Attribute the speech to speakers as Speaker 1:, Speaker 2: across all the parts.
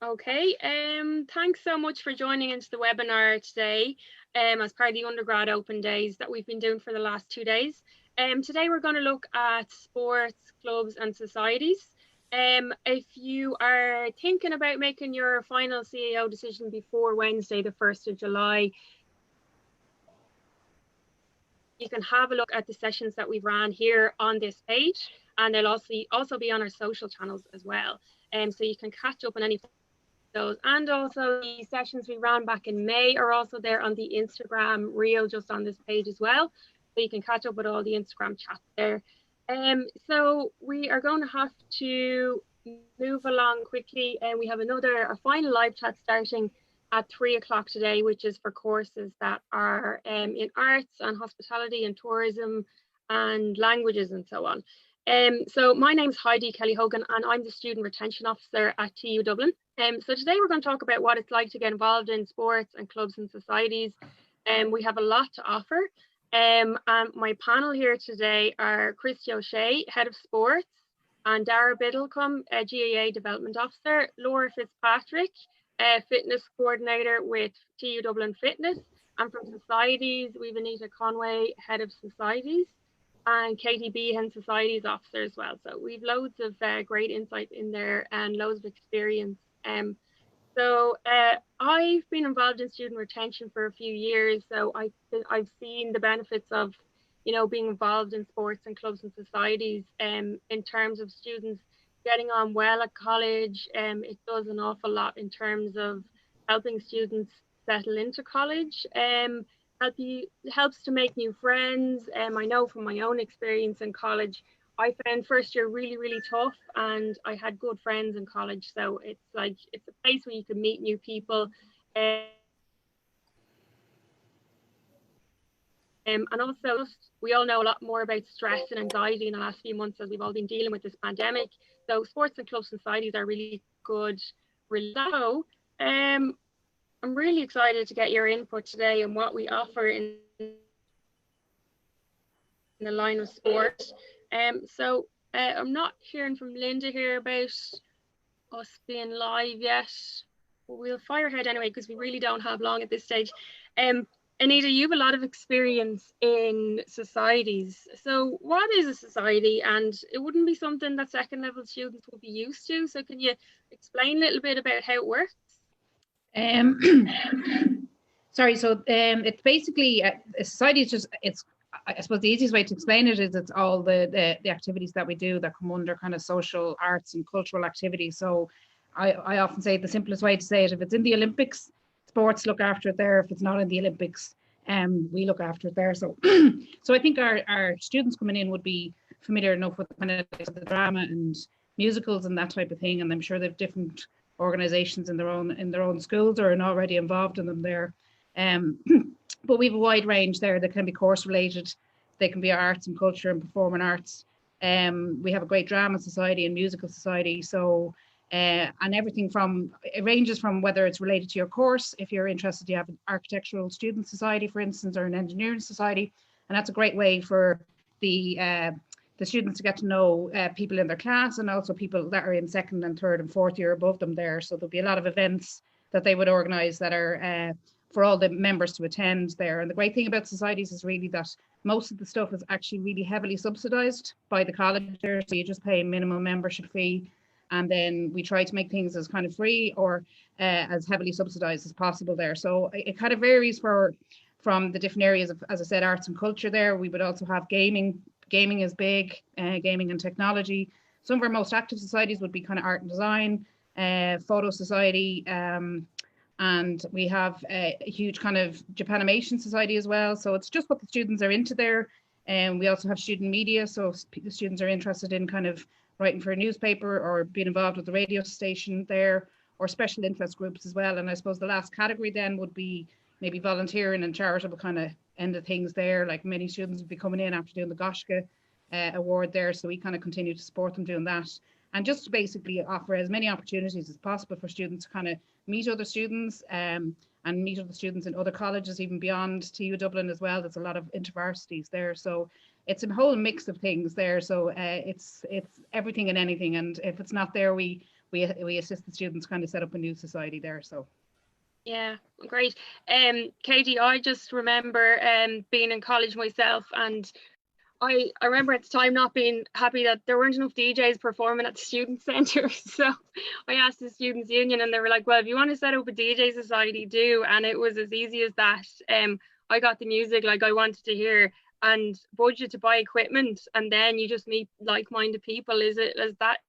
Speaker 1: Okay, thanks so much for joining into the webinar today as part of the undergrad open days that we've been doing for the last 2 days. Today we're going to look at sports, clubs and societies. If you are thinking about making your final CAO decision before Wednesday, the 1st of July, you can have a look at the sessions that we've ran here on this page, and they'll also be on our social channels as well. So you can catch up on any those, and also the sessions we ran back in May are also there on the Instagram reel just on this page as well, so you can catch up with all the Instagram chats there. So we are going to have to move along quickly, and we have a final live chat starting at 3 o'clock today, which is for courses that are in arts and hospitality and tourism and languages and so on. So my name is Heidi Kelly-Hogan and I'm the Student Retention Officer at TU Dublin. So today we're going to talk about what it's like to get involved in sports and clubs and societies. We have a lot to offer. And my panel here today are Christy O'Shea, Head of Sports, and Darragh Biddlecombe, GAA Development Officer, Laura Fitzpatrick, Fitness Coordinator with TU Dublin Fitness, and from societies, we've Anita Conway, Head of Societies, and Kaytee Beehan, Societies Officer as well. So we've loads of great insights in there and loads of experience. So I've been involved in student retention for a few years, so I've seen the benefits of, you know, being involved in sports and clubs and societies in terms of students getting on well at college. It does an awful lot in terms of helping students settle into college. Helps to make new friends. I know from my own experience in college, I found first year really, really tough, and I had good friends in college. So it's a place where you can meet new people. And also, we all know a lot more about stress and anxiety in the last few months as we've all been dealing with this pandemic. So sports and club societies are really good. So, I'm really excited to get your input today on what we offer in the line of sport. So I'm not hearing from Linda here about us being live yet. But we'll fire ahead anyway, because we really don't have long at this stage. Anita, you have a lot of experience in societies. So what is a society? And it wouldn't be something that second level students would be used to. So can you explain a little bit about how it works?
Speaker 2: Sorry, so it's basically a society is just, I suppose the easiest way to explain it is it's all the activities that we do that come under kind of social, arts and cultural activities. So I often say the simplest way to say it, if it's in the Olympics, sports look after it there. If it's not in the Olympics, we look after it there. So so I think our students coming in would be familiar enough with kind of the drama and musicals and that type of thing, and I'm sure they've different organizations in their own schools or are already involved in them there. But we have a wide range there that can be course related. They can be arts and culture and performing arts. We have a great drama society and musical society. So and everything from, it ranges from whether it's related to your course. If you're interested, you have an architectural student society, for instance, or an engineering society, and that's a great way for the students to get to know people in their class, and also people that are in second and third and fourth year above them there. So there'll be a lot of events that they would organise that are for all the members to attend there. And the great thing about societies is really that most of the stuff is actually really heavily subsidised by the college there. So you just pay a minimum membership fee, and then we try to make things as kind of free or as heavily subsidised as possible there. So it kind of varies from the different areas of, as I said, arts and culture there. We would also have gaming. Gaming is big, gaming and technology. Some of our most active societies would be kind of art and design, photo society, and we have a huge kind of Japanimation society as well. So it's just what the students are into there. And we also have student media. So the students are interested in kind of writing for a newspaper or being involved with the radio station there, or special interest groups as well. And I suppose the last category then would be maybe volunteering and charitable kind of end of things there. Like many students would be coming in after doing the Goshka award there. So we kind of continue to support them doing that. And just to basically offer as many opportunities as possible for students to kind of meet other students and meet other students in other colleges, even beyond TU Dublin as well. There's a lot of intervarsities there. So it's a whole mix of things there. So it's everything and anything. And if it's not there, we we assist the students kind of set up a new society there. So.
Speaker 1: Yeah, great. Kaytee, I just remember being in college myself, and I remember at the time not being happy that there weren't enough DJs performing at the student centre. So I asked the students' union, and they were like, well, if you want to set up a DJ society, do. And it was as easy as that. I got the music like I wanted to hear and budget to buy equipment, and then you just meet like-minded people. Is it that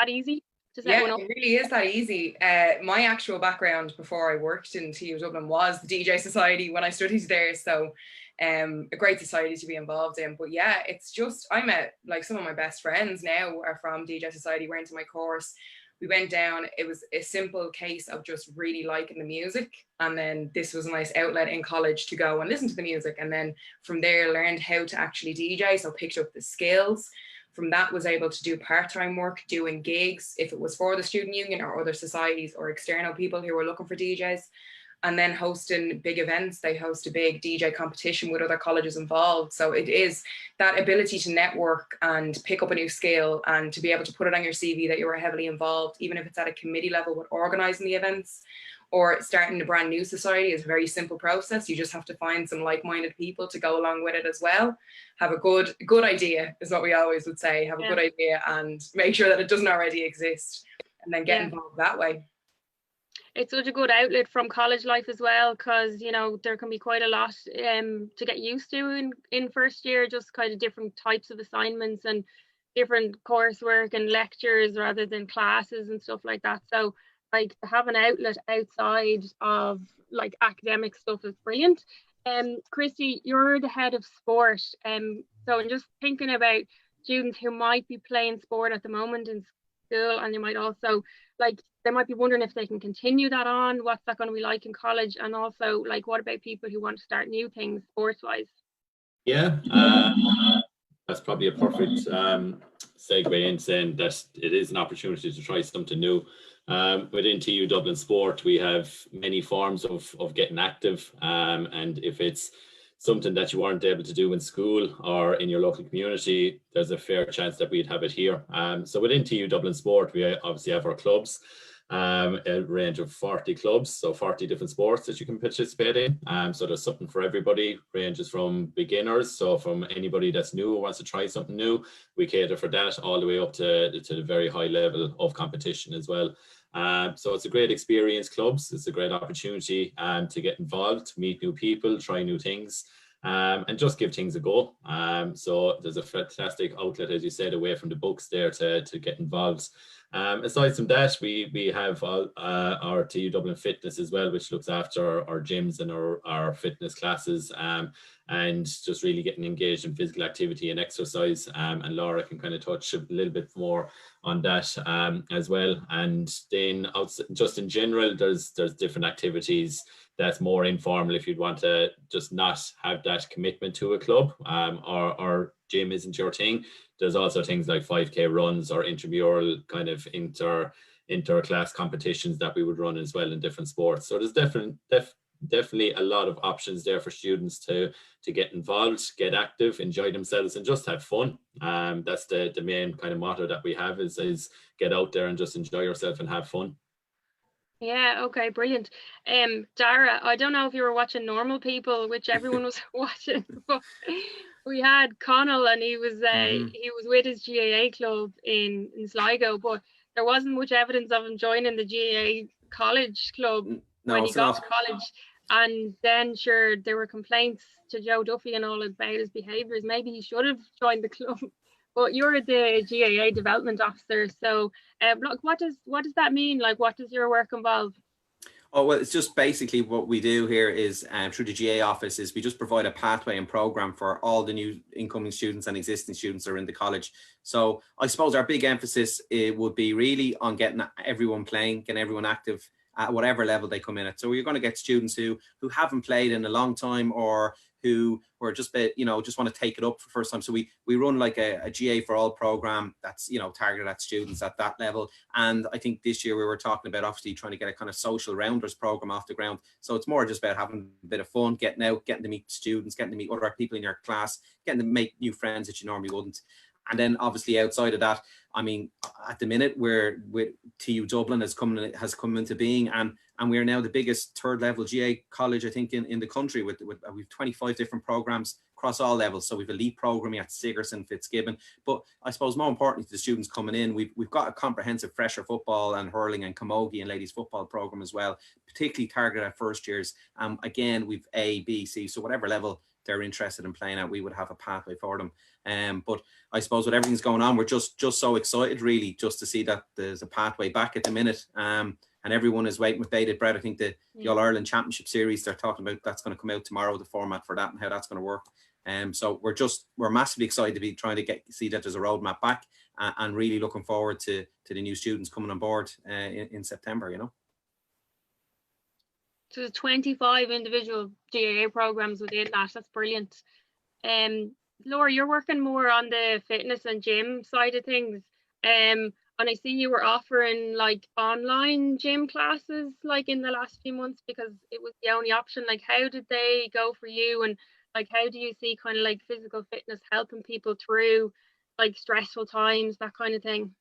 Speaker 1: easy?
Speaker 3: Yeah, it really is that easy. My actual background before I worked in TU Dublin was the DJ Society when I studied there. So a great society to be involved in. But yeah, it's just, I met like some of my best friends now are from DJ Society, were into my course. We went down, it was a simple case of just really liking the music. And then this was a nice outlet in college to go and listen to the music. And then from there, learned how to actually DJ. So picked up the skills. From that, was able to do part-time work, doing gigs, if it was for the student union or other societies or external people who were looking for DJs. And then hosting big events. They host a big DJ competition with other colleges involved. So it is that ability to network and pick up a new skill and to be able to put it on your CV that you were heavily involved, even if it's at a committee level with organising the events or starting a brand new society, is a very simple process. You just have to find some like-minded people to go along with it as well. Have a good idea is what we always would say. Have a good idea and make sure that it doesn't already exist, and then get involved that way.
Speaker 1: It's such a good outlet from college life as well, because you know there can be quite a lot to get used to in first year, just kind of different types of assignments and different coursework and lectures rather than classes and stuff like that. So like to have an outlet outside of like academic stuff is brilliant. Christy, you're the head of sport, so I'm just thinking about students who might be playing sport at the moment in school, and they might also they might be wondering if they can continue that on. What's that going to be like in college? And also, like, what about people who want to start new things sports-wise?
Speaker 4: Yeah, that's probably a perfect segue in saying that it is an opportunity to try something new. Within TU Dublin Sport, we have many forms of getting active, and if it's something that you weren't able to do in school or in your local community, there's a fair chance that we'd have it here. So within TU Dublin Sport, we obviously have our clubs, a range of 40 clubs, so 40 different sports that you can participate in. So there's something for everybody, ranges from beginners, so from anybody that's new or wants to try something new, we cater for that, all the way up to the very high level of competition as well. So it's a great experience, clubs. It's a great opportunity to get involved, meet new people, try new things, and just give things a go. So there's a fantastic outlet, as you said, away from the books there to get involved. Aside from that, we have our TU Dublin Fitness as well, which looks after our gyms and our fitness classes, and just really getting engaged in physical activity and exercise. And Laura can kind of touch a little bit more on that as well. And then just in general, there's different activities that's more informal if you'd want to just not have that commitment to a club, or gym isn't your thing. There's also things like 5K runs or intramural kind of inter-class competitions that we would run as well in different sports. So there's definitely a lot of options there for students to get involved, get active, enjoy themselves, and just have fun. That's the main kind of motto that we have is get out there and just enjoy yourself and have fun.
Speaker 1: Yeah, okay, brilliant. Darragh, I don't know if you were watching Normal People, which everyone was watching, but we had Connell, and he was with his GAA club in Sligo, but there wasn't much evidence of him joining the GAA college club when he got to college. And then sure, there were complaints to Joe Duffy and all about his behaviours. Maybe he should have joined the club. But you're the GAA Development Officer, so look, what does that mean? Like, what does your work involve?
Speaker 5: Oh, well, it's just basically what we do here is through the GAA office is we just provide a pathway and program for all the new incoming students and existing students that are in the college. So I suppose our big emphasis would be really on getting everyone playing, getting everyone active at whatever level they come in at. So you're going to get students who haven't played in a long time, or who are just just want to take it up for the first time. So we run like a GA for all program that's targeted at students at that level. And I think this year we were talking about obviously trying to get a kind of social rounders program off the ground. So it's more just about having a bit of fun, getting out, getting to meet students, getting to meet other people in your class, getting to make new friends that you normally wouldn't. And then obviously outside of that, I mean, at the minute we're with TU Dublin has come into being, and we are now the biggest third level GAA college, I think, in the country with we've 25 different programs across all levels. So we've elite programming at Sigerson, Fitzgibbon, but I suppose more importantly to the students coming in, we've got a comprehensive fresher football and hurling and camogie and ladies football program as well, particularly targeted at first years. Again, we've A, B, C, so whatever level they're interested in playing at, we would have a pathway for them. But I suppose with everything's going on, we're just so excited really just to see that there's a pathway back at the minute. And everyone is waiting with bated breath. I think the All-Ireland Championship Series they're talking about, that's going to come out tomorrow, the format for that and how that's going to work. So we're massively excited to be trying to see that there's a roadmap back, and really looking forward to the new students coming on board in September, you know.
Speaker 1: So there's 25 individual GAA programs within that. That's brilliant. Laura, you're working more on the fitness and gym side of things. And I see you were offering like online gym classes like in the last few months because it was the only option. Like, how did they go for you? And like, how do you see kind of like physical fitness helping people through like stressful times, that kind of thing?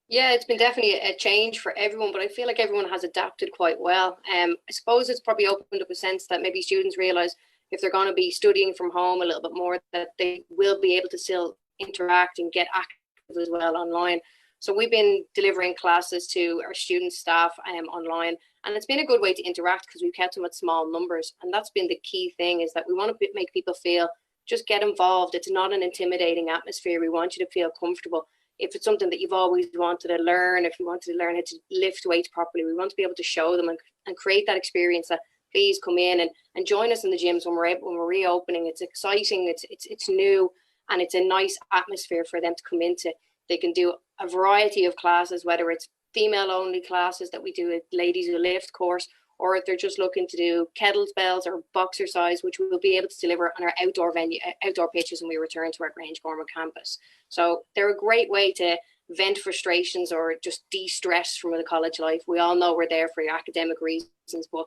Speaker 6: Yeah, it's been definitely a change for everyone, but I feel like everyone has adapted quite well. I suppose it's probably opened up a sense that maybe students realise if they're going to be studying from home a little bit more, that they will be able to still interact and get active as well online. So we've been delivering classes to our student staff online, and it's been a good way to interact because we've kept them at small numbers. And that's been the key thing, is that we want to make people feel, just get involved. It's not an intimidating atmosphere. We want you to feel comfortable. If it's something that you've always wanted to learn, if you wanted to learn how to lift weights properly, we want to be able to show them and create that experience that please come in and join us in the gyms when we're reopening. It's exciting, it's new, and it's a nice atmosphere for them to come into. They can do a variety of classes, whether it's female only classes that we do a ladies who lift course, or if they're just looking to do kettlebells or boxercise, which we'll be able to deliver on our outdoor pitches when we return to our Grangegorman campus. So they're a great way to vent frustrations or just de-stress from the college life. We all know we're there for your academic reasons, but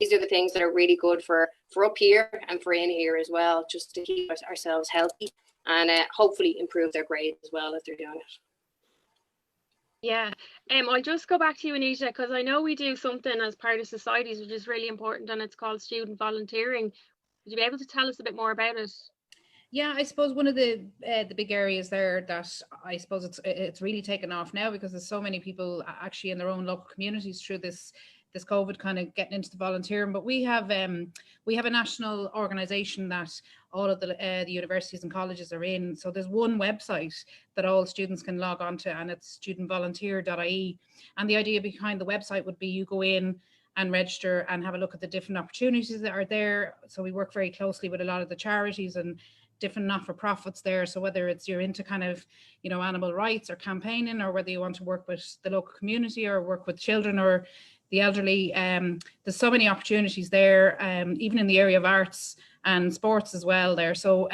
Speaker 6: these are the things that are really good for up here and for in here as well, just to keep ourselves healthy and hopefully improve their grades as well if they're doing it.
Speaker 1: Yeah, I'll just go back to you, Anita, because I know we do something as part of societies which is really important, and it's called student volunteering. Would you be able to tell us a bit more about it?
Speaker 2: Yeah, I suppose one of the big areas there that I suppose it's really taken off now, because there's so many people actually in their own local communities through this COVID kind of getting into the volunteering. But we have a national organisation that all of the universities and colleges are in. So there's one website that all students can log on to, and it's studentvolunteer.ie. And the idea behind the website would be you go in and register and have a look at the different opportunities that are there. So we work very closely with a lot of the charities and different not-for-profits there. So whether it's you're into kind of, you know, animal rights or campaigning, or whether you want to work with the local community or work with children or the elderly, there's so many opportunities there, even in the area of arts and sports as well there. So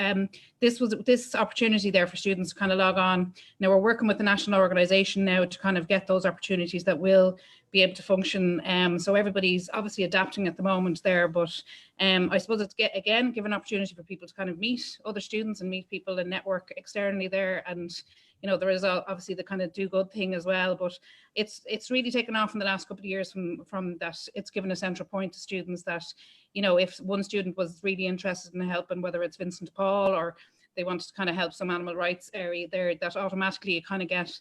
Speaker 2: this opportunity there for students to kind of log on. Now we're working with the national organisation now to kind of get those opportunities that will be able to function. So everybody's obviously adapting at the moment there, but I suppose it's give an opportunity for people to kind of meet other students and meet people and network externally there. And you know, there is obviously the kind of do good thing as well, but it's really taken off in the last couple of years from that. It's given a central point to students that, you know, if one student was really interested in helping, whether it's Vincent Paul or they wanted to kind of help some animal rights area there, that automatically you kind of get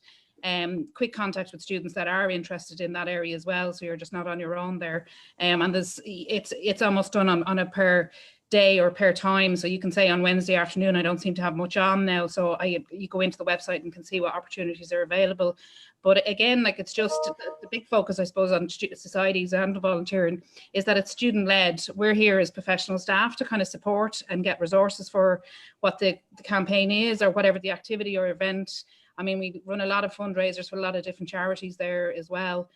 Speaker 2: quick contact with students that are interested in that area as well. So you're just not on your own there. And it's almost done on a per day or per time. So you can say on Wednesday afternoon, I don't seem to have much on now. So you go into the website and can see what opportunities are available. But again, like, it's just the big focus, I suppose, on societies and volunteering is that it's student led. We're here as professional staff to kind of support and get resources for what the campaign is or whatever the activity or event. I mean, we run a lot of fundraisers for a lot of different charities there as well.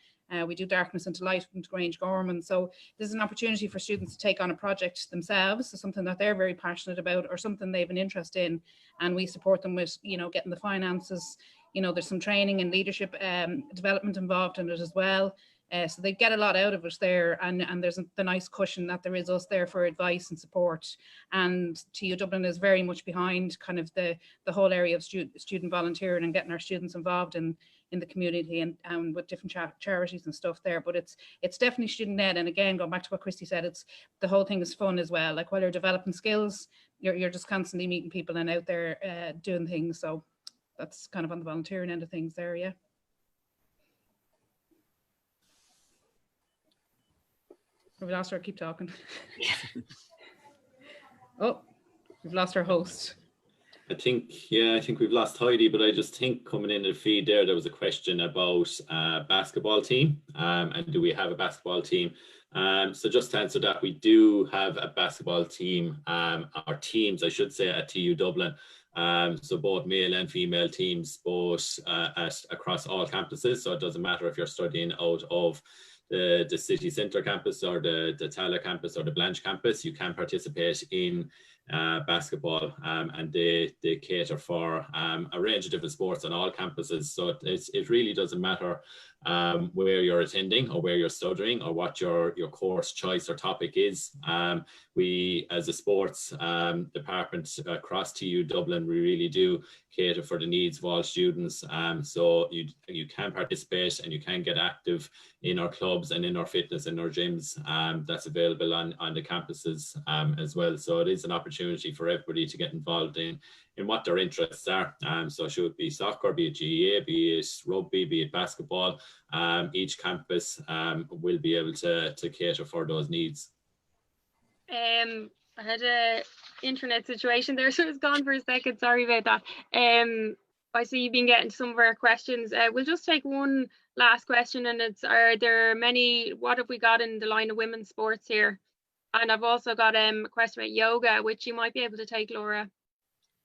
Speaker 2: We do Darkness into Light into Grangegorman. So this is an opportunity for students to take on a project themselves, so something that they're very passionate about or something they have an interest in, and we support them with, you know, getting the finances. You know, there's some training and leadership development involved in it as well. So they get a lot out of it there, and there's the nice cushion that there is us there for advice and support. And TU Dublin is very much behind kind of the whole area of student volunteering and getting our students involved in the community and with different charities and stuff there. But it's definitely student led. And again, going back to what Christy said, it's the whole thing is fun as well. Like while you're developing skills, you're just constantly meeting people and out there doing things. So that's kind of on the volunteering end of things there, yeah. We lost her. Keep talking. Oh, we've lost our host.
Speaker 4: I think we've lost Heidi, but I just think coming in the feed there was a question about basketball team, and do we have a basketball team? So just to answer that, we do have a basketball team, our teams, I should say, at TU Dublin. So both male and female teams, both across all campuses. So it doesn't matter if you're studying out of the city centre campus or the Tala campus or the Blanche campus, you can participate in basketball, and they cater for a range of different sports on all campuses. So it really doesn't matter where you're attending or where you're studying or what your course choice or topic is. We, as a sports department across TU Dublin, we really do cater for the needs of all students. So you can participate and you can get active in our clubs and in our fitness and our gyms that's available on the campuses as well. So it is an opportunity for everybody to get involved in what their interests are. So should it be soccer, be it GAA, be it rugby, be it basketball, each campus will be able to cater for those needs.
Speaker 1: I had a internet situation there, so it's gone for a second. Sorry about that. I see you've been getting some of our questions. We'll just take one last question, and it's: are there many? What have we got in the line of women's sports here? And I've also got a question about yoga, which you might be able to take, Laura.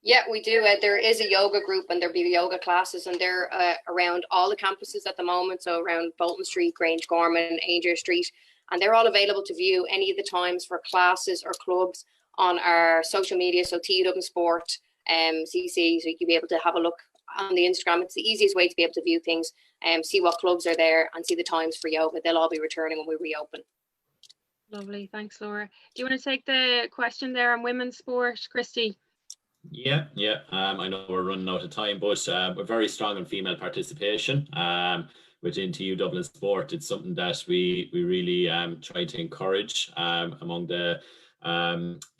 Speaker 6: Yeah, we do. There is a yoga group, and there'll be yoga classes, and they're around all the campuses at the moment. So around Bolton Street, Grange Gorman, Ainger Street, and they're all available to view any of the times for classes or clubs on our social media. So TU Dublin Sport, CC, so you can be able to have a look on the Instagram. It's the easiest way to be able to view things, see what clubs are there and see the times for yoga. They'll all be returning when we reopen.
Speaker 1: Lovely, thanks, Laura. Do you want to take the question there on women's sport, Christy?
Speaker 4: Yeah. I know we're running out of time, but we're very strong in female participation within TU Dublin Sport. It's something that we really try to encourage among the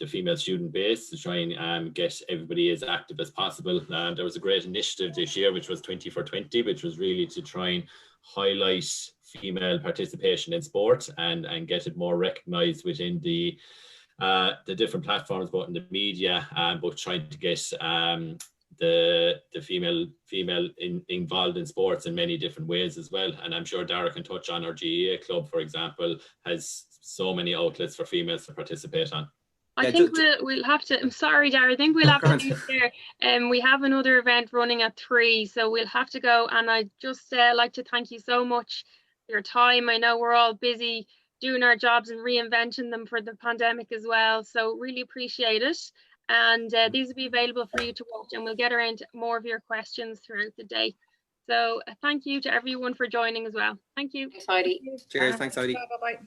Speaker 4: female student base, to try and get everybody as active as possible. There was a great initiative this year, which was 20 for 20, which was really to try and highlight female participation in sport and get it more recognised within the different platforms, both in the media, but trying to get the female involved in sports in many different ways as well. And I'm sure Darragh can touch on our GAA club, for example, has so many outlets for females to participate on.
Speaker 1: I think we'll have to, I'm sorry, Darragh, I think we'll have to leave there. We have another event running at 3, so we'll have to go. And I'd just like to thank you so much for your time. I know we're all busy doing our jobs and reinventing them for the pandemic as well. So really appreciate it. And these will be available for you to watch, and we'll get around to more of your questions throughout the day. So thank you to everyone for joining as well. Thank you.
Speaker 6: Thanks, Heidi.
Speaker 5: Cheers. Thanks, Heidi.
Speaker 2: Bye-bye.